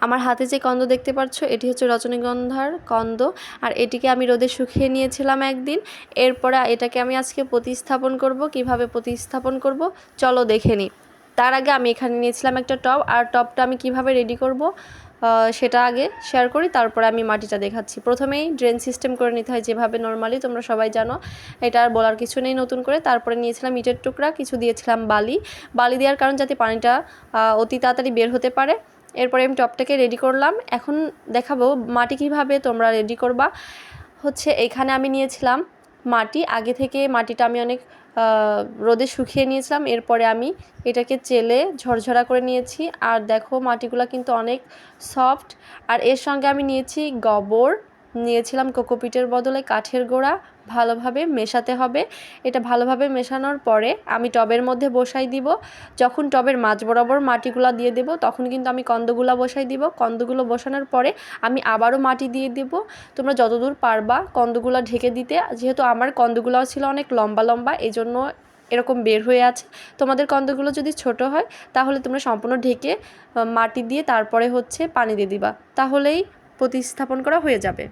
আমার হাতে যে কন্দ দেখতে পাচ্ছ এটি হচ্ছে রজনীগন্ধার কন্দ, আর এটিকে আমি রোদে শুকিয়ে নিয়েছিলাম একদিন। এরপরে এটাকে আমি আজকে প্রতিস্থাপন করব। কিভাবে প্রতিস্থাপন করব চলো দেখে নিই। তার আগে আমি এখানে নিয়েছিলাম একটা টব, আর টবটা আমি কিভাবে রেডি করব সেটা আগে শেয়ার করি, তারপরে আমি মাটিটা দেখাচ্ছি। প্রথমেই ড্রেন সিস্টেম করে নিতে হয়, যেভাবে নর্মালি তোমরা সবাই জানো, এটা আর বলার কিছু নেই নতুন করে। তারপরে নিয়েছিলাম ইটের টুকরা, কিছু দিয়েছিলাম বালি দেওয়ার কারণ যাতে পানিটা অতি তাড়াতাড়ি বের হতে পারে। এরপরে আমি টবটাকে রেডি করলাম। এখন দেখাবো মাটি কিভাবে তোমরা রেডি করবা। হচ্ছে এখানে আমি নিয়েছিলাম মাটি, আগে থেকে মাটিটা আমি অনেক রোদে শুকিয়ে নিয়েছিলাম। এরপরে আমি এটাকে চেলে ঝরঝরা করে নিয়েছি। আর দেখো মাটিগুলো কিন্তু অনেক সফট। আর এর সঙ্গে আমি নিয়েছি গোবর, নিয়েছিলাম কোকোপিটের বদলে কাঠের গোড়া। ভালোভাবে মেশাতে হবে। এটা ভালোভাবে মেশানোর পরে আমি টবের মধ্যে বসাই দিব। যখন টবের মাঝ বরাবর মাটিগুলা দিয়ে দেব তখন কিন্তু আমি কন্দগুলা বসাই দিব। কন্দগুলো বসানোর পরে আমি আবারও মাটি দিয়ে দেব। তোমরা যতদূর পারবা কন্দগুলা ঢেকে দিতে। যেহেতু আমার কন্দগুলাও ছিল অনেক লম্বা লম্বা, এই জন্য এরকম বের হয়ে আছে। তোমাদের কন্দগুলো যদি ছোট হয় তাহলে তোমরা সম্পূর্ণ ঢেকে মাটি দিয়ে তারপরে হচ্ছে পানি দিয়ে দিবা, তাহলেই প্রতিস্থাপন করা হয়ে যাবে।